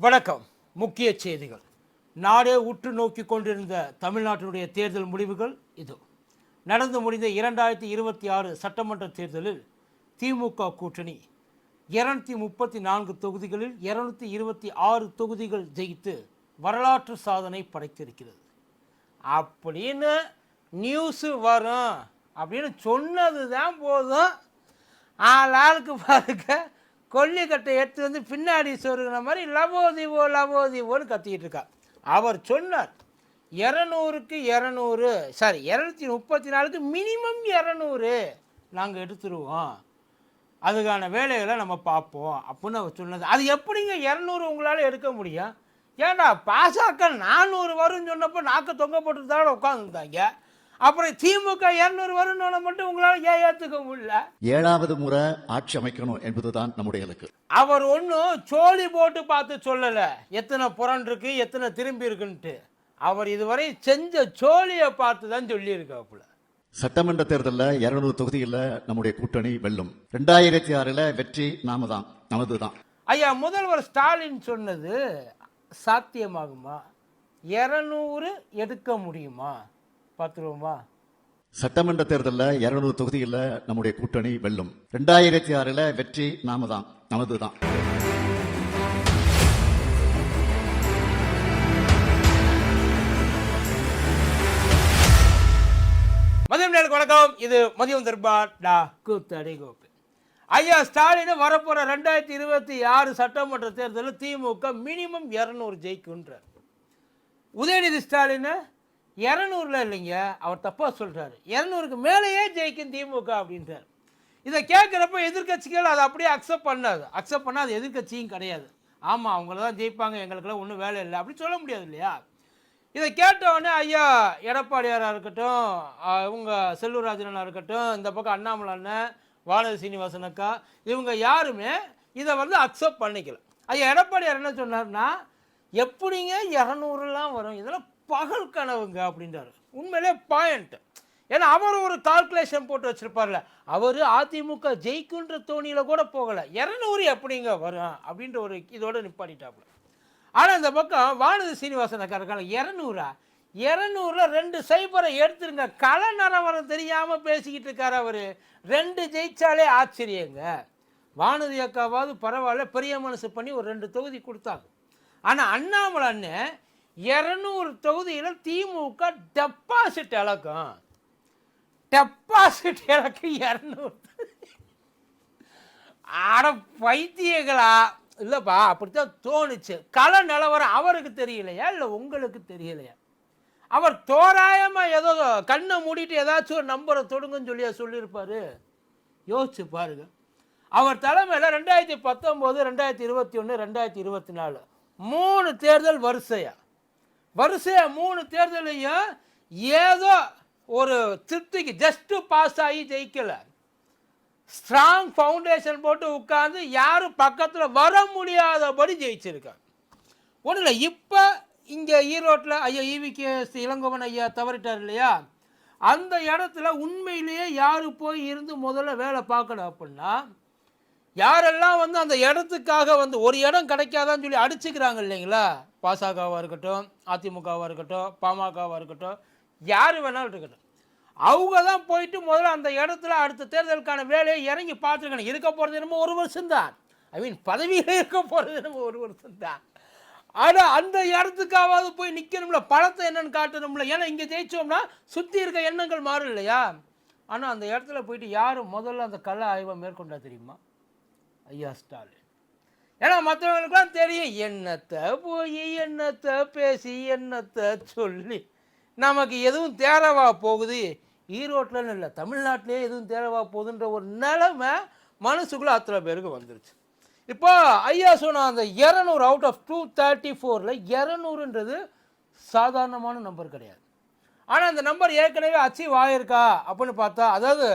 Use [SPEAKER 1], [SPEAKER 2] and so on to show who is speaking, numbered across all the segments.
[SPEAKER 1] வணக்கம். முக்கிய செய்திகள். நாடே உற்று நோக்கி கொண்டிருந்த தமிழ்நாட்டினுடைய தேர்தல் முடிவுகள் இது. நடந்து முடிந்த 2026 சட்டமன்ற தேர்தலில் திமுக கூட்டணி 234 தொகுதிகளில் 226 தொகுதிகள் ஜெயித்து வரலாற்று சாதனை படைத்திருக்கிறது. அப்படின்னு நியூஸு வரும் அப்படின்னு சொன்னது தான் போதும். ஆளுக்கு பாருங்க கொல்லிக்கட்டை எடுத்து வந்து பின்னாடி சொருகிற மாதிரி லவோதிவோ லவோதிவோன்னு கத்திக்கிட்டு இருக்கா. அவர் சொன்னார் 200க்கு 200 சாரி 234க்கு மினிமம் 200 நாங்கள் எடுத்துருவோம், அதுக்கான வேலைகளை நம்ம பார்ப்போம் அப்படின்னு அவர் சொன்னது. அது எப்படிங்க 200 உங்களால் எடுக்க முடியும்? ஏன்டா பாசாக்க 400 வரும்னு சொன்னப்போ நாக்க தொங்க போட்டு தான் உட்காந்துருந்தாங்க. அப்புறம் திமுக 200 வரும்னு மட்டும் உங்களால் ஏன் ஏற்றுக்க முடியல?
[SPEAKER 2] 7வது முறை ஆட்சி அமைக்கணும் என்பதுதான் நம்முடைய இலக்கு.
[SPEAKER 1] அவர் ஒன்றும் சோழி போட்டு பார்த்து சொல்லலை எத்தனை புறன் இருக்கு எத்தனை திரும்பி இருக்குன்ட்டு. அவர் இதுவரை செஞ்ச சோழியை பார்த்து தான் சொல்லியிருக்காப்புல.
[SPEAKER 2] சட்டமன்ற தேர்தலில் 200 தொகுதியில் நம்முடைய கூட்டணி வெல்லும். 2006 வெற்றி நமது தான்.
[SPEAKER 1] ஐயா, முதல்வர் ஸ்டாலின் சொன்னது சாத்தியமாகுமா? 200 எடுக்க முடியுமா? பார்த்துருவோமா?
[SPEAKER 2] சட்டமன்ற தேர்தலில் 200 தொகுதியில் நம்முடைய கூட்டணி வெல்லும். 2006 வெற்றி நமது தான்.
[SPEAKER 1] மதியம் நேரம் வணக்கம். இது மதியம் தர்பார் கூத்தடி கோப்பு. ஐயா, ஸ்டாலின் வரப்போற 2026 சட்டமன்ற தேர்தலில் திமுக மினிமம் 200 ஜெயிக்குன்றார். உதயநிதி ஸ்டாலின் 200 இல்லைங்க, அவர் தப்பா சொல்றாரு. 200க்கு மேலேயே ஜெயிக்கும் திமுக அப்படின்றார். இதை கேட்குறப்ப எதிர்கட்சிகள் அதை அப்படியே அக்செப்ட் பண்ணாது. எதிர்கட்சியும் கிடையாது. ஆமாம், அவங்கள தான் ஜெயிப்பாங்க, எங்களுக்கெல்லாம் ஒன்றும் வேலை இல்லை அப்படி சொல்ல முடியாது இல்லையா? இதை கேட்டவுடனே ஐயா எடப்பாடியாராக இருக்கட்டும், இவங்க செல்லூர்ராஜனாக இருக்கட்டும், இந்த பக்கம் அண்ணாமலை அண்ணன், வானதி சீனிவாசன் அக்கா, இவங்க யாருமே இதை அக்செப்ட் பண்ணிக்கல. ஐயா எடப்பாடியார் என்ன சொன்னார்னா, எப்படிங்க 200லாம் வரும், இதெல்லாம் பகல் கனவுங்க அப்படின்றாரு. உண்மையிலே பாயிண்ட். ஏன்னா அவர் ஒரு கால்குலேஷன் போட்டு வச்சிருப்பார்ல. அவர் அதிமுக ஜெயிக்குன்ற தோணியில கூட போகலை. 200 எப்படிங்க வரும் அப்படின்ற ஒரு இதோட நிப்பாட்டிட்டாப்புல. ஆனால் இந்த பக்கம் வானதி சீனிவாசன் இருக்காங்க 200ல் 2 சைபரை எடுத்துருங்க. கலை நரவரம் தெரியாமல் பேசிக்கிட்டு இருக்காரு அவர். 2 ஜெயிச்சாலே ஆச்சரியங்க. வானதி அக்காவாவது பரவாயில்ல, பெரிய மனசு பண்ணி ஒரு 2 தொகுதி கொடுத்தாங்க. ஆனால் அண்ணாமலை அண்ணன் 200 தொகுதியில் திமுக டெபாசிட் இழக்கும். 200 ஆட பைத்தியங்களா? இல்லைப்பா, அப்படித்தான் தோணுச்சு. கள நிலவரம் அவருக்கு தெரியலையா இல்லை உங்களுக்கு தெரியலையா? அவர் தோராயமாக ஏதோ கண்ணை மூடிட்டு ஏதாச்சும் ஒரு நம்பரை தொடுங்கன்னு சொல்லியிருப்பாரு. யோசிச்சு பாருங்க. அவர் தலைமையில் 2019, 2021, 2024 3 தேர்தல் வரிசையா 3 தேர்தலையும் ஏதோ ஒரு திருப்திக்கு ஜஸ்ட்டு பாஸ் ஆகி ஜெயிக்கல. ஸ்ட்ராங் ஃபவுண்டேஷன் போட்டு உட்கார்ந்து யாரும் பக்கத்தில் வர முடியாதபடி ஜெயிச்சிருக்காங்க. ஒன்றும் இல்லை. இப்போ இங்கே ஈரோட்டில் ஐயா EVK இளங்கோவன் ஐயா தவறிட்டார் இல்லையா? அந்த இடத்துல உண்மையிலேயே யார் போய் இருந்து முதல்ல வேலை பார்க்கணும் அப்படின்னா, யாரெல்லாம் அந்த இடத்துக்காக ஒரு இடம் கிடைக்காதான்னு சொல்லி அடிச்சுக்கிறாங்க இல்லைங்களா? பாசகவாக இருக்கட்டும், அதிமுகவாக இருக்கட்டும், பாமகவாக இருக்கட்டும், யார் வேணாலும் இருக்கட்டும், அவங்க தான் போயிட்டு முதல்ல அந்த இடத்துல அடுத்த தேர்தலுக்கான வேலையை இறங்கி பார்த்துருக்கணும். இருக்க போகிறது என்னமோ 1 வருஷம்தான். பதவியில் இருக்க போகிறது என்னமோ 1 வருஷம்தான். ஆனால் அந்த இடத்துக்காவது போய் நிற்கணும்ல, பழத்தை என்னன்னு காட்டணும்ல. ஏன்னா இங்கே ஜெயிச்சோம்னா சுற்றி இருக்க எண்ணங்கள் மாறும் இல்லையா? ஆனால் அந்த இடத்துல போயிட்டு யாரும் முதல்ல அந்த கள ஆய்வை மேற்கொண்டா தெரியுமா? ஐயா ஸ்டாலின். ஏன்னா மற்றவங்களுக்குலாம் தெரியும், என்னத்தை போய் என்னத்தை பேசி என்னத்தை சொல்லி நமக்கு எதுவும் தேரவா போகுது, ஈரோட்டில்னு இல்லை தமிழ்நாட்டிலே எதுவும் தேரவா போகுதுன்ற ஒரு நிலைமை மனசுக்குள்ளே அத்தனை பேருக்கு வந்துருச்சு. இப்போ ஐயா சொன்ன அந்த 200 அவுட் ஆஃப் 234ல் 200ன்றது சாதாரணமான நம்பர் கிடையாது. ஆனால் அந்த நம்பர் ஏற்கனவே அச்சீவ் ஆகிருக்கா அப்படின்னு பார்த்தா, அதாவது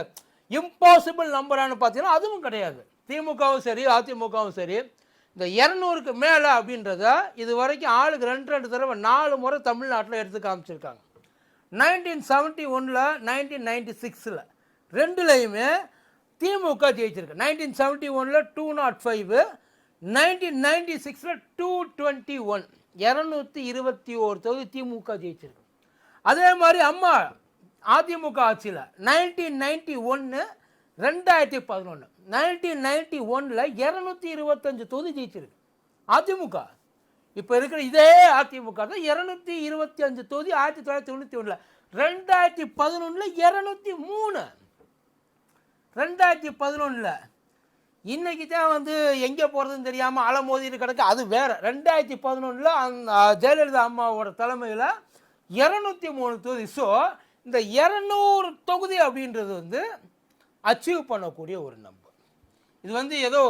[SPEAKER 1] இம்பாசிபிள் நம்பரானு பார்த்தீங்கன்னா அதுவும் கிடையாது. திமுகவும் சரி அதிமுகவும் சரி இந்த 200க்கு மேலே அப்படின்றத இது வரைக்கும் ஆளுக்கு 2 தடவை 4 முறை தமிழ்நாட்டில் எடுத்து காமிச்சிருக்காங்க. 1971, 1996 2லையுமே திமுக ஜெயிச்சிருக்கு. 1971 205, 1996 221 221 தொகுதி திமுக ஜெயிச்சிருக்கு. அதே மாதிரி அம்மா அதிமுக ஆட்சியில் 1991 2011 1991 225 தொகுதி ஜெயிச்சிருக்கு அதிமுக. இப்போ இருக்கிற இதே அதிமுக தான் 225 தொகுதி 1991 2011 203 2011 இன்னைக்கு தான் வந்து எங்கே போகிறதுன்னு தெரியாமல் அலமோதிட்டு கிடக்கு. அது வேற. 2011 அந்த ஜெயலலிதா அம்மாவோட தலைமையில் 203 தொகுதி. ஸோ இந்த 200 தொகுதி அப்படின்றது வந்து அச்சீவ் பண்ணக்கூடிய ஒரு நம்பர். இது வந்து ஏதோ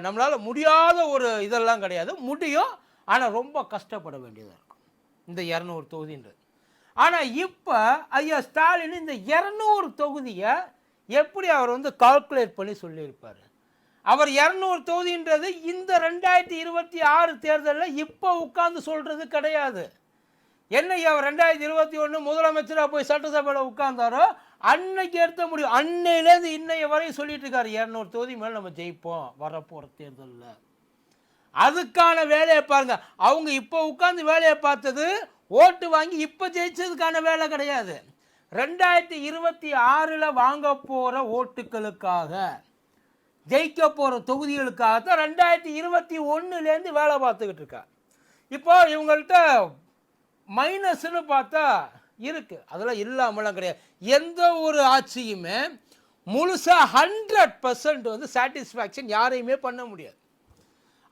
[SPEAKER 1] நம்மளால் முடியாத ஒரு இதெல்லாம் கிடையாது, முடியும். ஆனால் ரொம்ப கஷ்டப்பட வேண்டியதாக இருக்கும் இந்த 200 தொகுதின்றது. ஆனால் இப்போ ஐயா ஸ்டாலின் இந்த 200 தொகுதியை எப்படி அவர் வந்து கால்குலேட் பண்ணி சொல்லியிருப்பார்? அவர் 200 தொகுதின்றது இந்த 2026 தேர்தலில் இப்போ உட்கார்ந்து சொல்கிறது கிடையாது. என்னைக்கு அவர் 2021 முதலமைச்சராக போய் சட்டசபையில் உட்கார்ந்தாரோ அன்னைக்கு எடுத்த முடியும். அன்னையிலேருந்து இன்னைய வரையும் சொல்லிட்டு இருக்காரு 200 தொகுதி மேலே நம்ம ஜெயிப்போம் வரப்போகிற தேர்தலில். அதுக்கான வேலையை பாருங்க. அவங்க இப்போ உட்கார்ந்து வேலையை பார்த்தது ஓட்டு வாங்கி இப்போ ஜெயிச்சதுக்கான வேலை கிடையாது. 2026 வாங்க போகிற ஓட்டுக்களுக்காக, ஜெயிக்க போகிற தொகுதிகளுக்காக தான் 2021 வேலை பார்த்துக்கிட்டு இருக்கா. இப்போ இவங்கள்ட்ட மைனஸ்ன்னு பார்த்தா இருக்குது, அதெல்லாம் இல்லாமலாம் கிடையாது. எந்த ஒரு ஆட்சியுமே முழுசாக 100% வந்து சாட்டிஸ்ஃபேக்ஷன் யாரையுமே பண்ண முடியாது.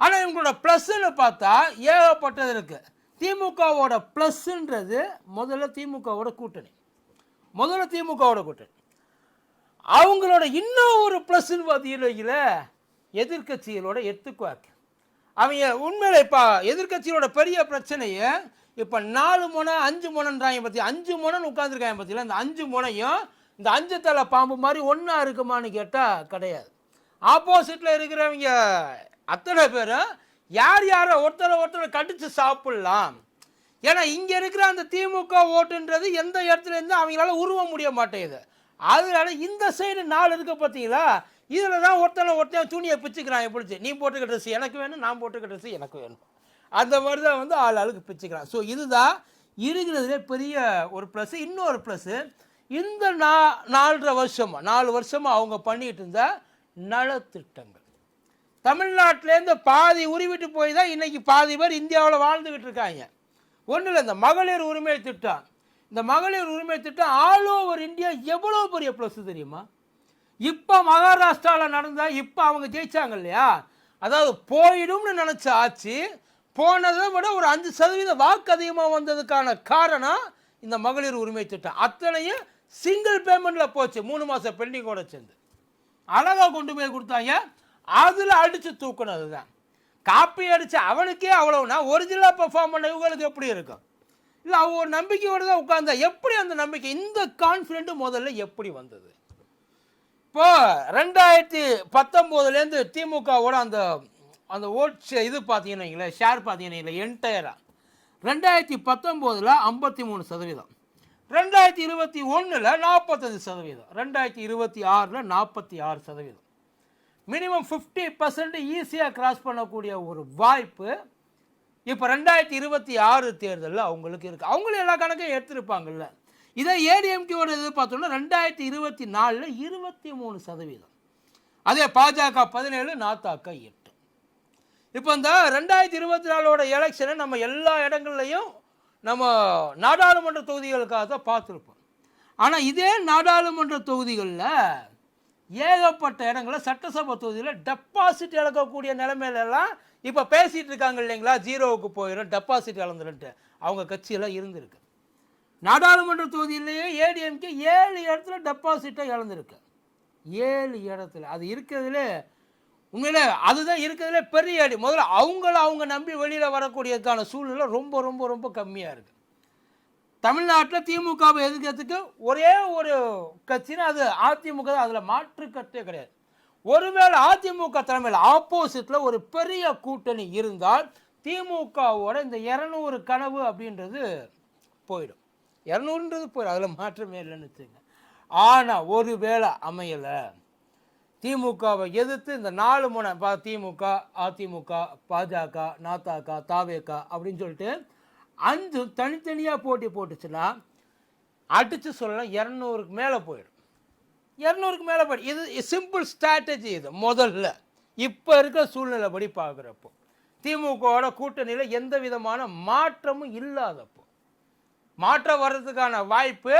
[SPEAKER 1] ஆனால் இவங்களோட ப்ளஸ்ன்னு பார்த்தா ஏகப்பட்டது இருக்குது. திமுகவோட ப்ளஸ்ன்றது முதல்ல திமுகவோட கூட்டணி. அவங்களோட இன்னும் ஒரு ப்ளஸ்ன்னு பார்த்தீங்கன்னா எதிர்கட்சிகளோட எத்துக்குவாக்கு. அவங்க உண்மையில இப்போ எதிர்கட்சியோட பெரிய பிரச்சனையை இப்போ 4 முனை 5 முனைன்றாங்க பற்றி, 5 முனைன்னு உட்காந்துருக்காங்க பார்த்தீங்களா. இந்த 5 முனையும் இந்த 5 தலை பாம்பு மாதிரி ஒன்றா இருக்குமான்னு கேட்டால் கிடையாது. ஆப்போசிட்டில் இருக்கிறவங்க அத்தனை பேரும் யார் யாரை ஒருத்தரை கடிச்சு சாப்பிடலாம். ஏன்னா இங்கே இருக்கிற அந்த திமுக ஓட்டுன்றது எந்த இடத்துல இருந்து அவங்களால உருவ முடிய மாட்டேங்குது. அதனால இந்த சைடு 4 இருக்க பார்த்தீங்களா, இதில் தான் ஒருத்தன் துணியை பிச்சுக்கிறான். பிடிச்சி நீ போட்டுக்க ட்ரெஸ் எனக்கு வேணும், நான் போட்டுக்க ட்ரெஸ் எனக்கு வேணும், அந்த மாதிரி தான் வந்து ஆளுக்கு பிச்சுக்கிறான். ஸோ இதுதான் இருக்கிறதுலே பெரிய ஒரு ப்ளஸ். இன்னொரு ப்ளஸ்ஸு இந்த 4 வருஷமாக அவங்க பண்ணிகிட்டு இருந்த நலத்திட்டங்கள். தமிழ்நாட்டிலேருந்து பாதி உருவிட்டு போய் தான் இன்றைக்கி பாதி பேர் இந்தியாவில் வாழ்ந்துக்கிட்டு இருக்காங்க. ஒன்றும் இல்லை, இந்த மகளிர் உரிமை திட்டம். இந்த மகளிர் உரிமை திட்டம் ஆல் ஓவர் இந்தியா எவ்வளோ பெரிய ப்ளஸ் தெரியுமா? இப்போ மகாராஷ்டிராவில் நடந்தால் இப்போ அவங்க ஜெயிச்சாங்க இல்லையா, அதாவது போயிடும்னு நினச்ச ஆட்சி போனதை விட ஒரு 5% வாக்கு அதிகமாக வந்ததுக்கான காரணம் இந்த மகளிர் உரிமை திட்டம். அத்தனையும் சிங்கிள் பேமெண்ட்டில் போச்சு, 3 மாதம் பெண்டிங்கோட சேர்ந்து அழகாக கொண்டு போய் கொடுத்தாங்க. அதில் அடித்து தூக்கினது தான். காப்பி அடித்து அவனுக்கே அவ்வளவுனா ஒரிஜினலாக பெர்ஃபார்ம் பண்ண இவங்களுக்கு எப்படி இருக்கும்? இல்லை, அவங்க ஒரு நம்பிக்கையோடு தான் உட்கார்ந்தா. எப்படி அந்த நம்பிக்கை, இந்த கான்ஃபிடென்ட் முதல்ல எப்படி வந்தது? இப்போ 2019 திமுகவோட அந்த அந்த ஓட் இது பார்த்தீங்கன்னா ஷேர் பார்த்தீங்கன்னா என்டையராக 2019 53%, 2021 45%, 2026 46%. மினிமம் 50% ஈஸியாக கிராஸ் பண்ணக்கூடிய ஒரு வாய்ப்பு இப்போ 2026 தேர்தலில் அவங்களுக்கு இருக்குது. அவங்களும் எல்லா கணக்கையும் எடுத்துருப்பாங்கல்ல. இதே ஏடிஎம்கேவோட இது பார்த்தோம்னா 2024 23%, அதே பாஜக 17, நாத்தாக்க 8. இப்போ இந்த 2024 எலெக்ஷனை நம்ம எல்லா இடங்கள்லையும் நம்ம நாடாளுமன்ற தொகுதிகளுக்காக தான் பார்த்துருப்போம். ஆனால் இதே நாடாளுமன்ற தொகுதிகளில் ஏகப்பட்ட இடங்களில் சட்டசபை தொகுதியில் டெபாசிட் இழக்கக்கூடிய நிலைமையிலலாம் இப்போ பேசிகிட்டு இருக்காங்க இல்லைங்களா, 0க்கு போயிடும் டெபாசிட் இழந்துருன்ட்டு. அவங்க கட்சியெல்லாம் இருந்திருக்கு. நாடாளுமன்ற தொகுதியிலேயே ஏடிஎம்கே 7 இடத்துல டெபாசிட்டை இழந்திருக்கு. 7 இடத்துல. அது இருக்கிறதுலே உண்மையிலே அதுதான் இருக்கிறதுலே பெரிய அடி. முதல்ல அவங்க நம்பி வெளியில் வரக்கூடியதுக்கான சூழ்நிலை ரொம்ப ரொம்ப ரொம்ப கம்மியாக இருக்குது. தமிழ்நாட்டில் திமுகவை எதிர்க்கிறதுக்கு ஒரே ஒரு கட்சின்னா அது அதிமுக தான். அதில் மாற்று கட்டே கிடையாது. ஒருவேளை அதிமுக தலைமையில் ஆப்போசிட்டில் ஒரு பெரிய கூட்டணி இருந்தால் திமுகவோட இந்த 200 கனவு அப்படின்றது போயிடும். 200ன்றது போயிடும், அதில் மாற்றமே இல்லைன்னு வச்சுங்க. ஆனால் ஒருவேளை அமையலை, திமுகவை எதிர்த்து இந்த 4 முனை திமுக, அதிமுக, பாஜக, நாதாக, தாவேக அப்படின்னு சொல்லிட்டு 5 தனித்தனியாக போட்டி போட்டுச்சுன்னா அடித்து சொல்லலாம் 200க்கு மேலே போயிடும். 200க்கு மேலே போயிடும். இது சிம்பிள் ஸ்ட்ராட்டஜி. இது முதல்ல இப்போ இருக்கிற சூழ்நிலைப்படி பார்க்குறப்போ திமுகவோட கூட்டணியில் எந்த விதமான மாற்றமும் இல்லாதப்போ மாற்றம் வர்றதுக்கான வாய்ப்பு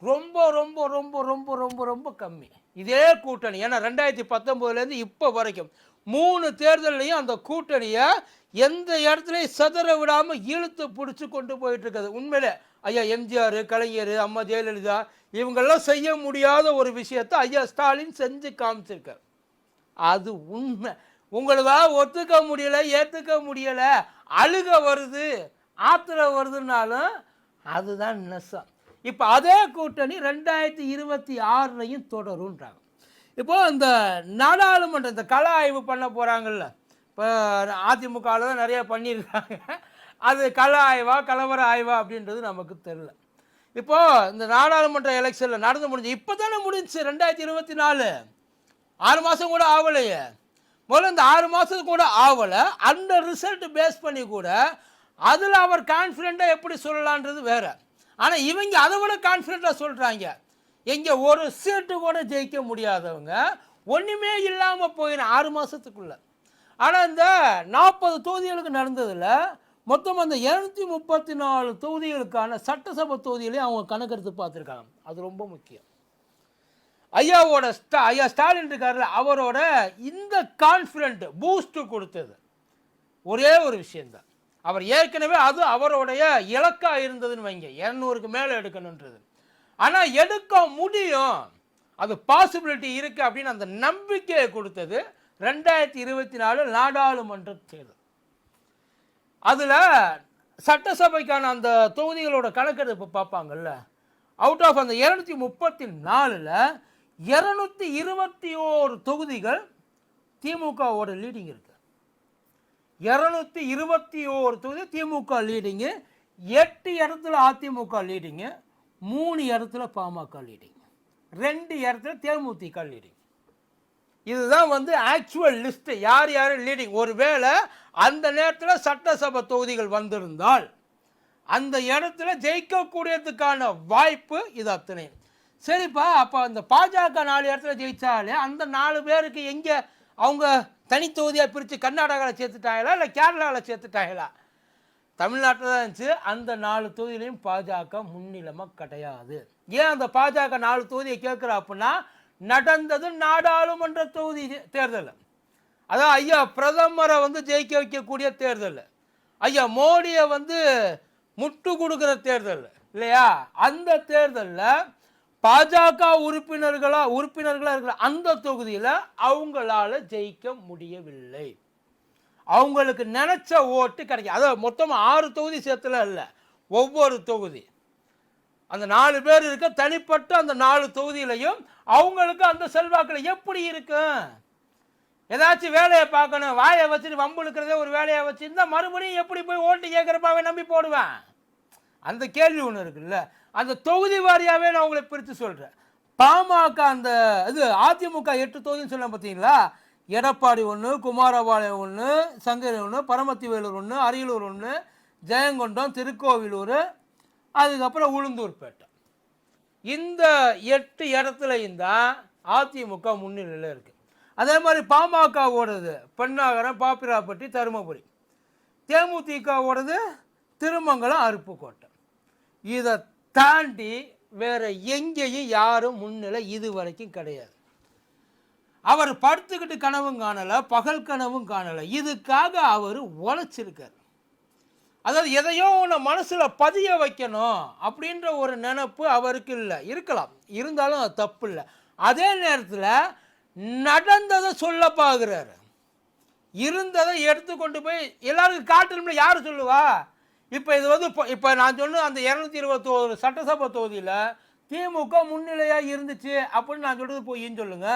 [SPEAKER 1] ரொம்ப ரொம்ப ரொம்ப ரொம்ப ரொம்ப ரொம்ப கம்மி. இதே கூட்டணி ஏன்னா 2019 இப்போ வரைக்கும் 3 தேர்தலையும் அந்த கூட்டணியை எந்த இடத்துலையும் சதற விடாமல் இழுத்து பிடிச்சி கொண்டு போயிட்டு இருக்குது. உண்மையிலே ஐயா எம்ஜிஆர், கலைஞர், அம்மா ஜெயலலிதா இவங்கெல்லாம் செய்ய முடியாத ஒரு விஷயத்தை ஐயா ஸ்டாலின் செஞ்சு காமிச்சிருக்கார். அது உண்மை. உங்களுக்கா ஒத்துக்க முடியலை, ஏற்றுக்க முடியலை, அழுக வருது, ஆத்திரம் வருதுன்னாலும் அதுதான் நெசம். இப்போ அதே கூட்டணி 2026 தொடரும்ன்றாங்க. இப்போது இந்த நாடாளுமன்ற இந்த கள ஆய்வு பண்ண போகிறாங்கல்ல, இப்போ அதிமுகவில் தான் நிறையா பண்ணியிருக்காங்க. அது கள ஆய்வா கலவர ஆய்வா அப்படின்றது நமக்கு தெரியல. இப்போது இந்த நாடாளுமன்ற எலெக்ஷனில் நடந்து முடிஞ்சு இப்போ தானே முடிஞ்சு 2024 6 மாதம் கூட ஆகலையே. முதல்ல இந்த 6 மாதத்துக்கு கூட ஆகலை. அந்த ரிசல்ட் பேஸ் பண்ணி கூட அதில் அவர் கான்ஃபிடெண்ட்டாக எப்படி சொல்லலான்றது வேறு. ஆனால் இவங்க அதை விட கான்ஃபிடெண்ட்டாக சொல்கிறாங்க. எங்கே ஒரு சீட்டு கூட ஜெயிக்க முடியாதவங்க ஒன்றுமே இல்லாமல் போயிடும் 6 மாதத்துக்குள்ளே. ஆனால் இந்த 40 தொகுதிகளுக்கு நடந்ததில் மொத்தம் அந்த 234 தொகுதிகளுக்கான சட்டசபை தொகுதிகளையும் அவங்க கணக்கெடுத்து பார்த்துருக்காங்க. அது ரொம்ப முக்கியம். ஐயாவோட ஐயா ஸ்டாலின் இருக்கார்ல, அவரோட இந்த கான்ஃபிடென்ட் பூஸ்ட் கொடுத்தது ஒரே ஒரு விஷயந்தான். அவர் ஏற்கனவே அது அவருடைய இலக்காக இருந்ததுன்னு வைங்க, 200க்கு மேலே எடுக்கணுன்றது. ஆனால் எடுக்க முடியும், அது பாசிபிலிட்டி இருக்குது அப்படின்னு அந்த நம்பிக்கையை கொடுத்தது 2024 நாடாளுமன்ற தேர்தல். அதில் சட்டசபைக்கான அந்த தொகுதிகளோட கணக்கெடுப்பு பார்ப்பாங்கல்ல, அவுட் ஆஃப் அந்த 234ல் 221 தொகுதிகள் திமுகவோட லீடிங் இருக்கு. 221 தொகுதி திமுக லீடிங்கு, 8 இடத்துல அதிமுக லீடிங்கு, 3 இடத்துல பாமக லீடிங், 2 இடத்துல தேமுதிக லீடிங். இதுதான் வந்து ஆக்சுவல் லிஸ்ட், யார் யார் லீடிங். ஒருவேளை அந்த நேரத்தில் சட்டசபை தொகுதிகள் வந்திருந்தால் அந்த இடத்துல ஜெயிக்கக்கூடியதுக்கான வாய்ப்பு இது அத்தனை. சரிப்பா, அப்போ அந்த பாஜக 4 இடத்துல ஜெயிச்சாலே அந்த 4 பேருக்கு எங்கே அவங்க தனி தொகுதியாக பிரித்து கர்நாடகாவில் சேர்த்துட்டாங்களா இல்லை கேரளாவில் சேர்த்துட்டாங்களா? தமிழ்நாட்டில் தான் இருந்துச்சு. அந்த 4 தொகுதியிலையும் பாஜக முன்னிலைமாக கிடையாது. ஏன் அந்த பாஜக 4 தொகுதியை கேட்குற அப்படின்னா நடந்தது நாடாளுமன்ற தொகுதி தேர்தல். அதான் ஐயா பிரதமரை வந்து ஜெயிக்க வைக்கக்கூடிய தேர்தல், ஐயா மோடியை வந்து முட்டு கொடுக்குற தேர்தல் இல்லையா? அந்த தேர்தலில் பாஜக உறுப்பினர்களாக இருக்கிற அந்த தொகுதியில் அவங்களால ஜெயிக்க முடியவில்லை. அவங்களுக்கு நினைச்ச ஓட்டு கிடைக்கும். அதாவது மொத்தமாக 6 தொகுதி சேர்த்துல இல்லை, ஒவ்வொரு தொகுதி அந்த 4 பேர் இருக்க தனிப்பட்ட அந்த 4 தொகுதியிலையும் அவங்களுக்கு அந்த செல்வாக்கில் எப்படி இருக்கும்? ஏதாச்சும் வேலையை பார்க்கணும், வாயை வச்சுட்டு வம்புழுக்கிறதே ஒரு வேலையை வச்சுருந்தா மறுபடியும் எப்படி போய் ஓட்டு கேட்குறப்பாவே நம்பி போடுவேன்? அந்த கேள்வி ஒன்று இருக்குல்ல. அந்த தொகுதி வாரியாகவே நான் உங்களை பிரித்து சொல்கிறேன். பாமக அந்த இது அதிமுக 8 தொகுதின்னு சொல்ல பார்த்தீங்களா? எடப்பாடி 1, குமாரபாளையம் 1, சங்கரி 1, பரமத்திவேலூர் 1, அரியலூர் 1, ஜெயங்கொண்டம், திருக்கோவிலூர், அதுக்கப்புறம் உளுந்தூர்பேட்டை. இந்த 8 இடத்துலையும் தான் அதிமுக முன்னிலையில் இருக்குது. அதே மாதிரி பாமகவோடது பெண்ணாகரம், பாப்பிராப்பட்டி, தருமபுரி. தேமுதிகவோடது திருமங்கலம், அருப்புக்கோட்டை. இதை தாண்டி வேற எங்கேயும் யாரும் முன்னிலை இது வரைக்கும் கிடையாது. அவர் படுத்துக்கிட்டு கனவும் காணலை, பகல் கனவும் காணலை. இதுக்காக அவர் உழைச்சிருக்கார். அதாவது எதையோ ஒன்று மனசில் பதிய வைக்கணும் அப்படின்ற ஒரு நினைப்பு அவருக்கு இல்லை. இருக்கலாம், இருந்தாலும் அது தப்பு இல்லை. அதே நேரத்தில் நடந்ததை சொல்ல பார்க்குறாரு. இருந்ததை எடுத்துக்கொண்டு போய் எல்லாருக்கும் காட்டணும்ல. யார் சொல்லுவா? இப்போ இது வந்து இப்போ நான் சொன்ன அந்த 221 சட்டசபை தொகுதியில் திமுக முன்னிலையாக இருந்துச்சு அப்படின்னு நான் சொல்கிறது போயின்னு சொல்லுங்க.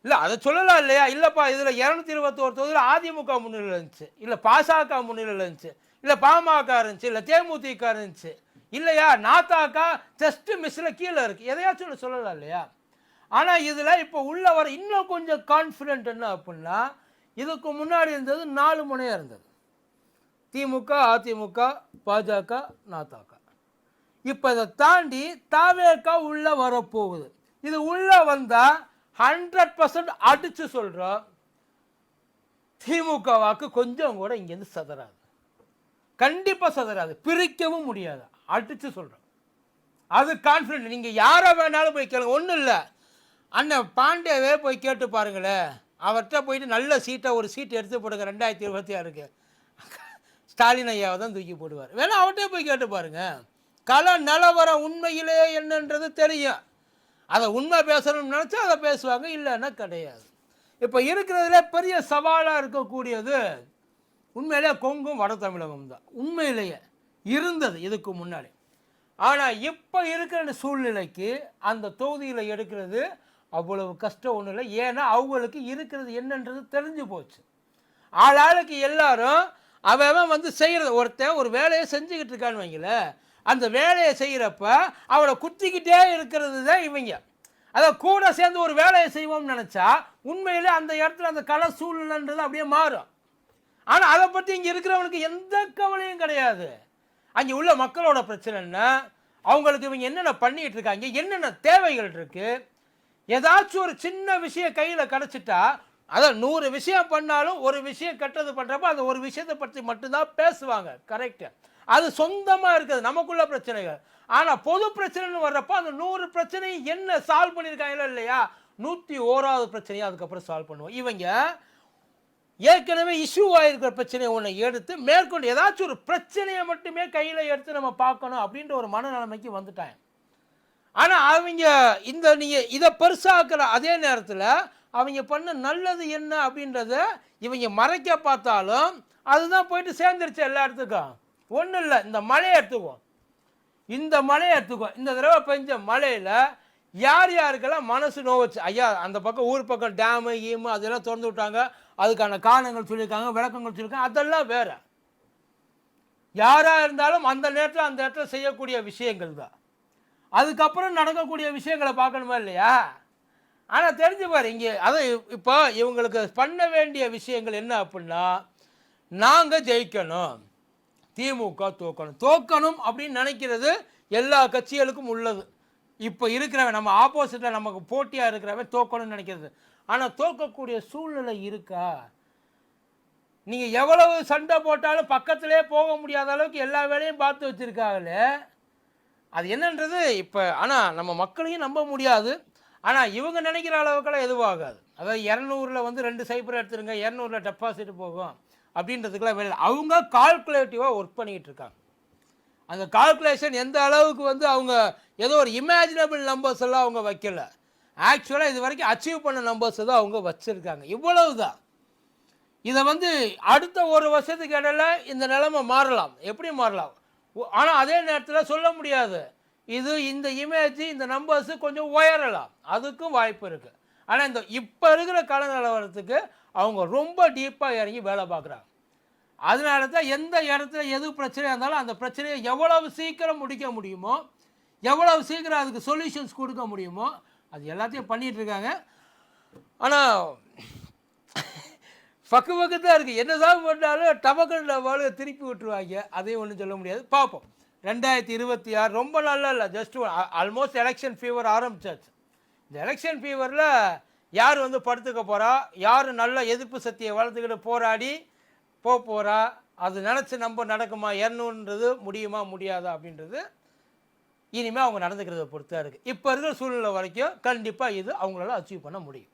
[SPEAKER 1] இல்லை அதை சொல்லலாம் இல்லையா? இல்லைப்பா, இதில் 221 தொகுதியில் அதிமுக முன்னிலையில் இருந்துச்சு, இல்லை பாசக முன்னிலையில் இருந்துச்சு, இல்லை பாமக இருந்துச்சு, இல்லை தேமுதிக இருந்துச்சு, இல்லையா நாத்தாக்கா ஜஸ்ட் மிஸ்ஸில் கீழே இருக்குது, எதையாச்சும் ஒன்று சொல்லலாம் இல்லையா? ஆனால் இதில் இப்போ உள்ள வர இன்னும் கொஞ்சம் கான்ஃபிடென்ட் என்ன அப்படின்னா, இதுக்கு முன்னாடி இருந்தது 4 முனையாக இருந்தது. திமுக, அதிமுக, பாஜக, நாதாக. இப்போ இதை தாண்டி தாவேகா உள்ளே வரப்போகுது. இது உள்ளே வந்தால் 100% அடித்து சொல்கிறோம், திமுக வாக்கு கொஞ்சம் கூட இங்கேருந்து சதறாது, கண்டிப்பாக சதறாது, பிரிக்கவும் முடியாது, அடித்து சொல்கிறோம். அது கான்ஃபிடென்ட். நீங்கள் யாரை வேணாலும் போய் கேளுங்க, ஒன்றும் இல்லை, அண்ணன் பாண்டியவே போய் கேட்டு பாருங்களேன், அவர்கிட்ட போயிட்டு நல்ல சீட்டை ஒரு சீட் எடுத்து போடுங்க 2026க்கு, ஸ்டாலின் ஐயாவை தான் தூக்கி போடுவார். வேணா அவர்கிட்ட போய் கேட்டு பாருங்க, கள நிலவரம் உண்மையிலே என்னன்றது தெரியும். அதை உண்மை பேசணும்னு நினச்சா அதை பேசுவாங்க, இல்லைன்னா கிடையாது. இப்போ இருக்கிறதுல பெரிய சவாலாக இருக்கக்கூடியது உண்மையிலே கொங்கும் வட தமிழகம் தான். உண்மையிலேயே இருந்தது இதுக்கு முன்னாடி. ஆனால் இப்போ இருக்கிற சூழ்நிலைக்கு அந்த தொகுதியில் எடுக்கிறது அவ்வளவு கஷ்டம் ஒன்றும் இல்லை. ஏன்னா அவங்களுக்கு இருக்கிறது என்னன்றது தெரிஞ்சு போச்சு. ஆளாளுக்கு எல்லாரும் அவன் வந்து செய்கிறது, ஒருத்தன் ஒரு வேலையை செஞ்சுக்கிட்டு இருக்கான்னு வைங்கள, அந்த வேலையை செய்கிறப்ப அவளை குத்திக்கிட்டே இருக்கிறது தான் இவங்க. அதை கூட சேர்ந்து ஒரு வேலையை செய்வோம்னு நினச்சா உண்மையிலே அந்த இடத்துல அந்த கள சூழ்நிலைன்றது அப்படியே மாறும். ஆனால் அதை பற்றி இங்கே இருக்கிறவனுக்கு எந்த கவலையும் கிடையாது. அங்கே உள்ள மக்களோட பிரச்சனை என்ன, அவங்களுக்கு இவங்க என்னென்ன பண்ணிகிட்டு இருக்காங்க, என்னென்ன தேவைகள் இருக்குது, ஏதாச்சும் ஒரு சின்ன விஷயம் கையில் கிடச்சிட்டா, அதான் 100 விஷயம் பண்ணாலும் ஒரு விஷயம் கெட்டது பண்ணுறப்ப அந்த ஒரு விஷயத்தை பற்றி மட்டும்தான் பேசுவாங்க. கரெக்டு, அது சொந்தமாக இருக்குது நமக்குள்ள பிரச்சனைகள். ஆனால் பொது பிரச்சனைன்னு வர்றப்போ அந்த 100 பிரச்சனையும் என்ன சால்வ் பண்ணியிருக்காங்களோ இல்லையா, 101வது பிரச்சனையை அதுக்கப்புறம் சால்வ் பண்ணுவோம். இவங்க ஏற்கனவே இஷ்யூ ஆகிருக்கிற பிரச்சனையை ஒன்று எடுத்து மேற்கொண்டு ஏதாச்சும் ஒரு பிரச்சனையை மட்டுமே கையில் எடுத்து நம்ம பார்க்கணும் அப்படின்ற ஒரு மனநிலைமைக்கு வந்துட்டாங்க. ஆனால் அவங்க இந்த நீங்கள் இதை பெருசாக்குற அதே நேரத்தில் அவங்க பண்ண நல்லது என்ன அப்படின்றத இவங்க மறைக்க பார்த்தாலும் அதுதான் போயிட்டு சேர்ந்துருச்சு எல்லா இடத்துக்கும். ஒன்றும் இல்லை, இந்த மழையை எடுத்துக்குவோம், இந்த மழையை எடுத்துக்குவோம். இந்த தடவை பெஞ்ச மழையில் யார் யாருக்கெல்லாம் மனசு நோவச்சு, ஐயா அந்த பக்கம் ஊர் பக்கம் டேமு ஈமு அதெல்லாம் திறந்து விட்டாங்க, அதுக்கான காரணங்கள் சொல்லியிருக்காங்க, விளக்கங்கள் சொல்லியிருக்காங்க, அதெல்லாம் வேற. யாராக இருந்தாலும் அந்த நேரத்தில் அந்த இடத்துல செய்யக்கூடிய விஷயங்கள் தான். அதுக்கப்புறம் நடக்கக்கூடிய விஷயங்களை பார்க்கணுமா இல்லையா? ஆனால் தெரிஞ்சு பாரு இங்கே அதை இப்போ இவங்களுக்கு பண்ண வேண்டிய விஷயங்கள் என்ன அப்படின்னா, நாங்கள் ஜெயிக்கணும், திமுக தோக்கணும் அப்படின்னு நினைக்கிறது எல்லா கட்சிகளுக்கும் உள்ளது. இப்போ இருக்கிறவன் நம்ம ஆப்போசிட்டில் நமக்கு போட்டியாக இருக்கிறவன் தோக்கணும்னு நினைக்கிறது. ஆனால் தோக்கக்கூடிய சூழ்நிலை இருக்கா? நீங்கள் எவ்வளவு சண்டை போட்டாலும் பக்கத்திலே போக முடியாத அளவுக்கு எல்லா வேலையும் பார்த்து வச்சுருக்காங்களே, அது என்னன்றது இப்போ. ஆனால் நம்ம மக்களையும் நம்ப முடியாது. ஆனால் இவங்க நினைக்கிற அளவுக்கெல்லாம் எதுவாகாது. அதாவது 200ல் வந்து 2 சைபர் எடுத்துருங்க, 200ல் டெபாசிட் போகும் அப்படின்றதுக்கெல்லாம் வேலை. அவங்க கால்குலேட்டிவாக ஒர்க் பண்ணிக்கிட்டு இருக்காங்க. அந்த கால்குலேஷன் எந்த அளவுக்கு வந்து அவங்க ஏதோ ஒரு இமேஜினபிள் நம்பர்ஸ் எல்லாம் அவங்க வைக்கல, ஆக்சுவலாக இது வரைக்கும் அச்சீவ் பண்ண நம்பர்ஸ் தான் அவங்க வச்சுருக்காங்க. இவ்வளவு தான். இதை வந்து அடுத்த ஒரு வருஷத்துக்கு இடையில இந்த நிலைமை மாறலாம், எப்படி மாறலாம். ஆனால் அதே நேரத்தில் சொல்ல முடியாது, இது இந்த இமேஜ் இந்த நம்பர்ஸு கொஞ்சம் உயரலாம், அதுக்கும் வாய்ப்பு இருக்குது. ஆனால் இந்த இப்போ இருக்கிற கால நிலவரத்துக்கு அவங்க ரொம்ப டீப்பாக இறங்கி வேலை பார்க்குறாங்க. அதனால தான் எந்த இடத்துல எது பிரச்சனையாக இருந்தாலும் அந்த பிரச்சனையை எவ்வளவு சீக்கிரம் முடிக்க முடியுமோ, எவ்வளவு சீக்கிரம் அதுக்கு சொல்யூஷன்ஸ் கொடுக்க முடியுமோ அது எல்லாத்தையும் பண்ணிகிட்டு இருக்காங்க. ஆனால் பக்கு தான் இருக்குது, என்ன தான் பண்ணாலும் டபக்கல் திருப்பி விட்டுருவாங்க, அதையும் ஒன்றும் சொல்ல முடியாது. பார்ப்போம். 2026 ரொம்ப நல்லா இல்லை, ஜஸ்ட் ஆல்மோஸ்ட் எலெக்ஷன் ஃபீவர் ஆரம்பிச்சாச்சு. இந்த எலெக்ஷன் ஃபீவரில் யார் வந்து படுத்துக்க போகிறா, யார் நல்ல எதிர்ப்பு சக்தியை வளர்த்துக்கிட்டு போராடி போகிறா, அது நினச்சி நம்ம நடக்குமா, என்னன்றது முடியுமா முடியாதா அப்படின்றது இனிமேல் அவங்க நடந்துக்கிறத பொறுத்தா இருக்குது. இப்போ இருக்கிற சூழ்நிலை வரைக்கும் கண்டிப்பாக இது அவங்களால அச்சீவ் பண்ண முடியும்.